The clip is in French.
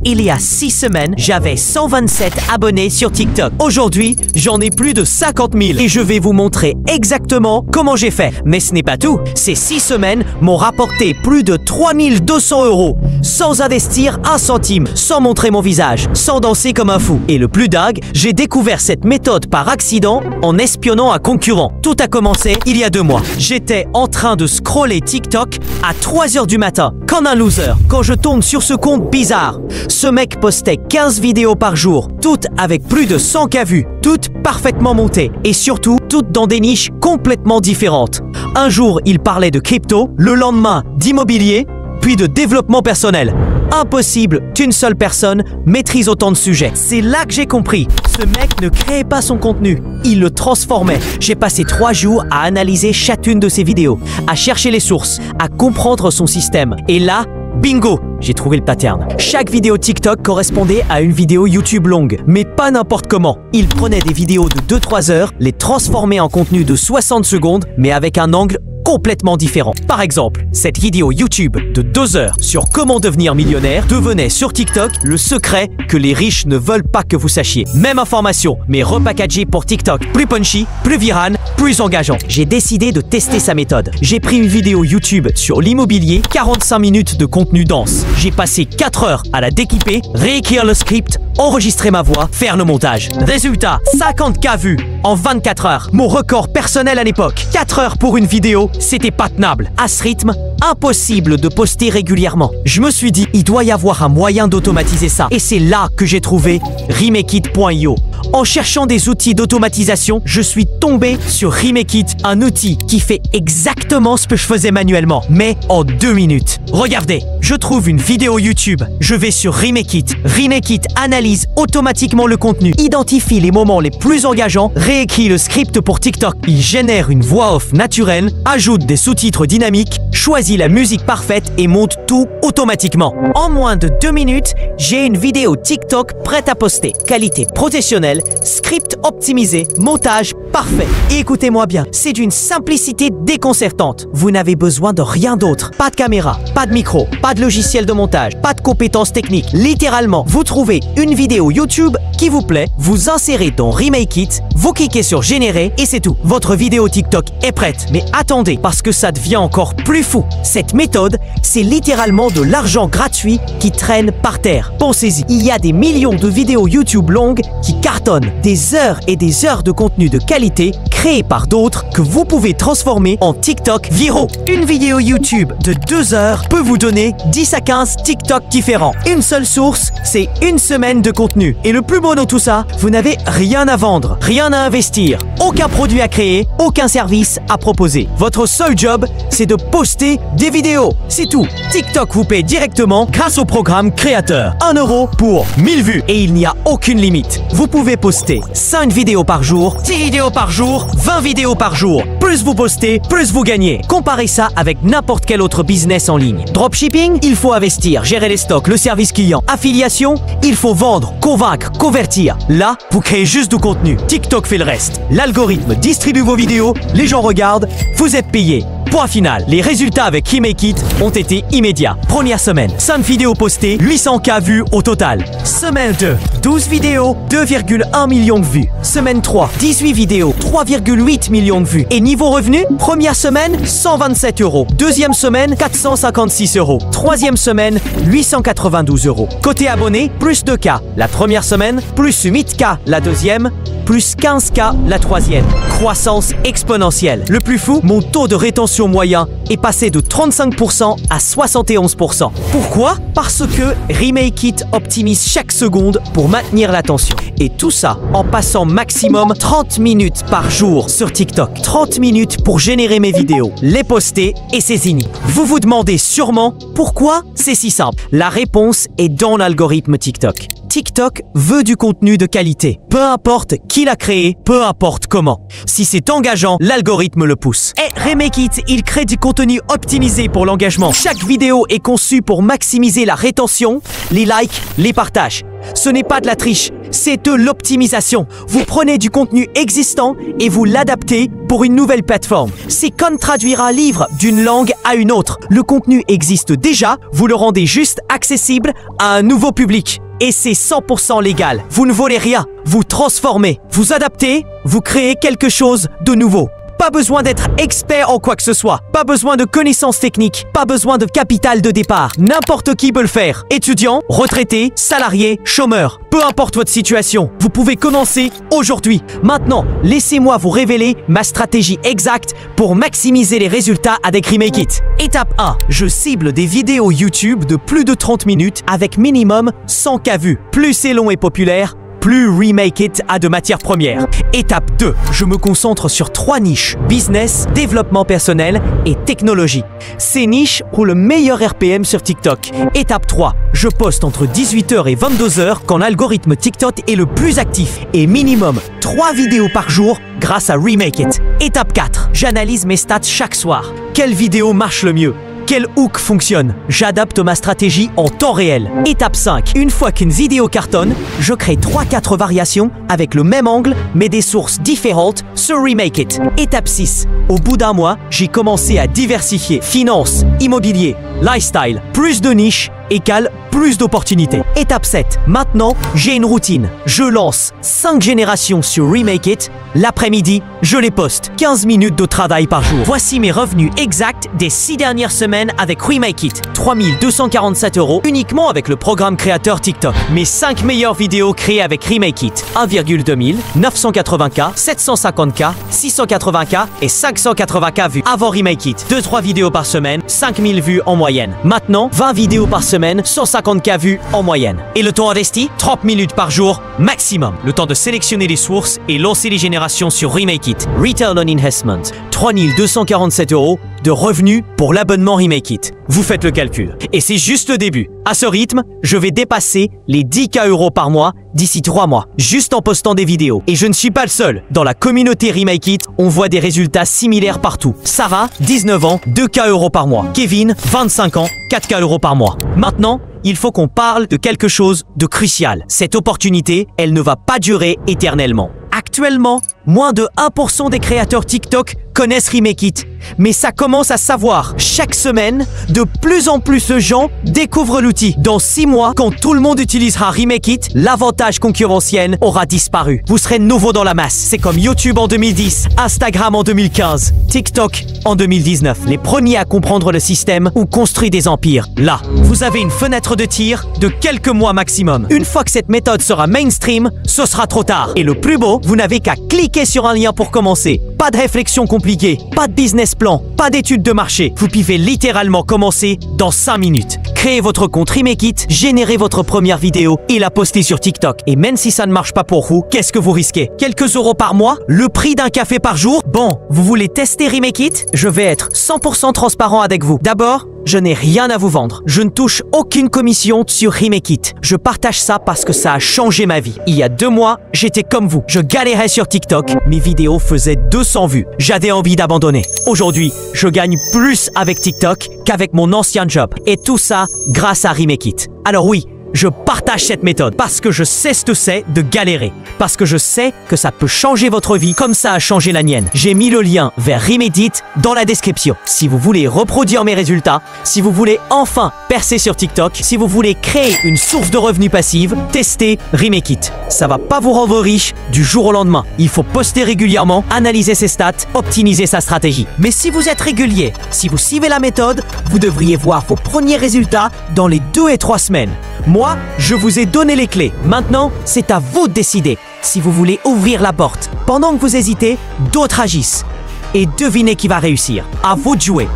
Il y a 6 semaines, j'avais 127 abonnés sur TikTok. Aujourd'hui, j'en ai plus de 50 000 et je vais vous montrer exactement comment j'ai fait. Mais ce n'est pas tout. Ces 6 semaines m'ont rapporté plus de 3200 € sans investir un centime, sans montrer mon visage, sans danser comme un fou. Et le plus dingue, j'ai découvert cette méthode par accident en espionnant un concurrent. Tout a commencé il y a 2 mois. J'étais en train de scroller TikTok à 3 h du matin, comme un loser, quand je tombe sur ce compte bizarre. Ce mec postait 15 vidéos par jour, toutes avec plus de 100K vues, toutes parfaitement montées et surtout toutes dans des niches complètement différentes. Un jour, il parlait de crypto, le lendemain d'immobilier, puis de développement personnel. Impossible qu'une seule personne maîtrise autant de sujets. C'est là que j'ai compris. Ce mec ne créait pas son contenu, il le transformait. J'ai passé 3 jours à analyser chacune de ses vidéos, à chercher les sources, à comprendre son système. Et là, bingo! J'ai trouvé le pattern. Chaque vidéo TikTok correspondait à une vidéo YouTube longue, mais pas n'importe comment. Il prenait des vidéos de 2-3 heures, les transformait en contenu de 60 secondes, mais avec un angle complètement différent. Par exemple, cette vidéo YouTube de 2 heures sur comment devenir millionnaire devenait sur TikTok le secret que les riches ne veulent pas que vous sachiez. Même information, mais repackagée pour TikTok. Plus punchy, plus viral, plus engageant. J'ai décidé de tester sa méthode. J'ai pris une vidéo YouTube sur l'immobilier, 45 minutes de contenu dense. J'ai passé 4 heures à la découper, réécrire le script, enregistrer ma voix, faire le montage. Résultat, 50K vues en 24 heures. Mon record personnel à l'époque. 4 heures pour une vidéo, c'était pas tenable. À ce rythme, impossible de poster régulièrement. Je me suis dit, il doit y avoir un moyen d'automatiser ça. Et c'est là que j'ai trouvé Remake-it.io. En cherchant des outils d'automatisation, je suis tombé sur Remake-it, un outil qui fait exactement ce que je faisais manuellement, mais en 2 minutes. Regardez, je trouve une vidéo YouTube, je vais sur Remake-it. Remake-it analyse automatiquement le contenu, identifie les moments les plus engageants, réécrit le script pour TikTok. Il génère une voix off naturelle, ajoute des sous-titres dynamiques, choisit la musique parfaite et monte tout automatiquement. En moins de 2 minutes, j'ai une vidéo TikTok prête à poster. Qualité professionnelle, script optimisé, montage parfait. Et écoutez-moi bien, c'est d'une simplicité déconcertante. Vous n'avez besoin de rien d'autre. Pas de caméra, pas de micro, pas de logiciel de montage, pas de compétences techniques. Littéralement, vous trouvez une vidéo YouTube qui vous plaît, vous insérez dans Remake-it, vous cliquez sur générer et c'est tout. Votre vidéo TikTok est prête. Mais attendez, parce que ça devient encore plus fou. Cette méthode, c'est littéralement de l'argent gratuit qui traîne par terre. Pensez-y, il y a des millions de vidéos YouTube longues qui cartonnent, des heures et des heures de contenu de qualité créé par d'autres que vous pouvez transformer en TikTok viraux. Une vidéo YouTube de 2 heures peut vous donner 10 à 15 TikTok différents. Une seule source, c'est 1 semaine de contenu. Et le plus beau dans tout ça, vous n'avez rien à vendre, rien à investir, aucun produit à créer, aucun service à proposer. Votre seul job, c'est de poster des vidéos. C'est tout. TikTok vous paie directement grâce au programme créateur. 1 € pour 1000 vues. Et il n'y a aucune limite. Vous pouvez poster 5 vidéos par jour, 10 vidéos par jour, 20 vidéos par jour. Plus vous postez, plus vous gagnez. Comparez ça avec n'importe quel autre business en ligne. Dropshipping, il faut investir, gérer les stocks, le service client. Affiliation, il faut vendre, convaincre, convertir. Là, vous créez juste du contenu. TikTok fait le reste. L'algorithme distribue vos vidéos, les gens regardent, vous êtes payé. Point final, les résultats avec Remake-it ont été immédiats. Première semaine, 5 vidéos postées, 800K vues au total. Semaine 2, 12 vidéos, 2,1 millions de vues. Semaine 3, 18 vidéos, 3,8 millions de vues. Et niveau revenu, première semaine, 127 €. Deuxième semaine, 456 €. Troisième semaine, 892 €. Côté abonnés, plus 2K la première semaine, plus 8K la deuxième, plus 15K la troisième. Croissance exponentielle. Le plus fou, mon taux de rétention moyen est passé de 35% à 71%. Pourquoi? Parce que Remake-it optimise chaque seconde pour maintenir l'attention. Et tout ça en passant maximum 30 minutes par jour sur TikTok. 30 minutes pour générer mes vidéos, les poster et c'est fini. Vous vous demandez sûrement pourquoi? C'est si simple. La réponse est dans l'algorithme TikTok. TikTok veut du contenu de qualité. Peu importe qui l'a créé, peu importe comment. Si c'est engageant, l'algorithme le pousse. Et Remake-it, il crée du contenu optimisé pour l'engagement. Chaque vidéo est conçue pour maximiser la rétention, les likes, les partages. Ce n'est pas de la triche, c'est de l'optimisation. Vous prenez du contenu existant et vous l'adaptez pour une nouvelle plateforme. C'est comme traduire un livre d'une langue à une autre. Le contenu existe déjà, vous le rendez juste accessible à un nouveau public. Et c'est 100% légal. Vous ne volez rien, vous transformez, vous adaptez, vous créez quelque chose de nouveau. Pas besoin d'être expert en quoi que ce soit. Pas besoin de connaissances techniques. Pas besoin de capital de départ. N'importe qui peut le faire. Étudiant, retraité, salarié, chômeur. Peu importe votre situation, vous pouvez commencer aujourd'hui. Maintenant, laissez-moi vous révéler ma stratégie exacte pour maximiser les résultats avec Remake It. Étape 1. Je cible des vidéos YouTube de plus de 30 minutes avec minimum 100K vues. Plus c'est long et populaire, plus Remake It a de matières premières. Étape 2. Je me concentre sur 3 niches. Business, développement personnel et technologie. Ces niches ont le meilleur RPM sur TikTok. Étape 3. Je poste entre 18h et 22h quand l'algorithme TikTok est le plus actif. Et minimum 3 vidéos par jour grâce à Remake It. Étape 4. J'analyse mes stats chaque soir. Quelle vidéo marche le mieux ? Quel hook fonctionne? J'adapte ma stratégie en temps réel. Étape 5. Une fois qu'une vidéo cartonne, je crée 3-4 variations avec le même angle mais des sources différentes sur Remake It. Étape 6. Au bout d'un mois, j'ai commencé à diversifier. Finance, immobilier, lifestyle, plus de niches égale plus d'opportunités. Étape 7. Maintenant, j'ai une routine. Je lance 5 générations sur Remake It. L'après-midi, je les poste. 15 minutes de travail par jour. Voici mes revenus exacts des 6 dernières semaines avec Remake It. 3 247 € uniquement avec le programme créateur TikTok. Mes 5 meilleures vidéos créées avec Remake It. 1,2 000, 980K, 750K, 680K et 580K vues. Avant Remake It, 2-3 vidéos par semaine, 5000 vues en moyenne. Maintenant, 20 vidéos par semaine, 150K vues en moyenne. Et le temps investi, 30 minutes par jour maximum. Le temps de sélectionner les sources et lancer les générations sur Remake It. Return on Investment, 3 247 € de revenus pour l'abonnement Remake It. Vous faites le calcul. Et c'est juste le début. À ce rythme, je vais dépasser les 10K € par mois d'ici 3 mois, juste en postant des vidéos. Et je ne suis pas le seul. Dans la communauté Remake It, on voit des résultats similaires partout. Sarah, 19 ans, 2K € par mois. Kevin, 25 ans, 4K € par mois. Maintenant, il faut qu'on parle de quelque chose de crucial. Cette opportunité, elle ne va pas durer éternellement. Actuellement, moins de 1% des créateurs TikTok connaissent Remake It. Mais ça commence à savoir. Chaque semaine, de plus en plus de gens découvrent l'outil. Dans 6 mois, quand tout le monde utilisera Remake It, l'avantage concurrentiel aura disparu. Vous serez nouveau dans la masse. C'est comme YouTube en 2010, Instagram en 2015, TikTok en 2019. Les premiers à comprendre le système ont construit des empires. Là, vous avez une fenêtre de tir de quelques mois maximum. Une fois que cette méthode sera mainstream, ce sera trop tard. Et le plus beau, vous n'avez qu'à cliquer sur un lien pour commencer. Pas de réflexion compliquée, pas de business plan, pas d'études de marché. Vous pouvez littéralement commencer dans 5 minutes. Créez votre compte Remake It, générez votre première vidéo et la postez sur TikTok. Et même si ça ne marche pas pour vous, qu'est-ce que vous risquez? Quelques euros par mois? Le prix d'un café par jour? Bon, vous voulez tester Remake It? Je vais être 100% transparent avec vous. D'abord, je n'ai rien à vous vendre. Je ne touche aucune commission sur Remake It. Je partage ça parce que ça a changé ma vie. Il y a 2 mois, j'étais comme vous. Je galérais sur TikTok. Mes vidéos faisaient 200 vues. J'avais envie d'abandonner. Aujourd'hui, je gagne plus avec TikTok qu'avec mon ancien job. Et tout ça grâce à Remake It. Alors oui, je partage cette méthode parce que je sais ce que c'est de galérer. Parce que je sais que ça peut changer votre vie comme ça a changé la mienne. J'ai mis le lien vers Remake It dans la description. Si vous voulez reproduire mes résultats, si vous voulez enfin percer sur TikTok, si vous voulez créer une source de revenus passive, testez Remake It. Ça va pas vous rendre riche du jour au lendemain. Il faut poster régulièrement, analyser ses stats, optimiser sa stratégie. Mais si vous êtes régulier, si vous suivez la méthode, vous devriez voir vos premiers résultats dans les 2 et 3 semaines. Moi, je vous ai donné les clés. Maintenant, c'est à vous de décider si vous voulez ouvrir la porte. Pendant que vous hésitez, d'autres agissent. Et devinez qui va réussir. À vous de jouer.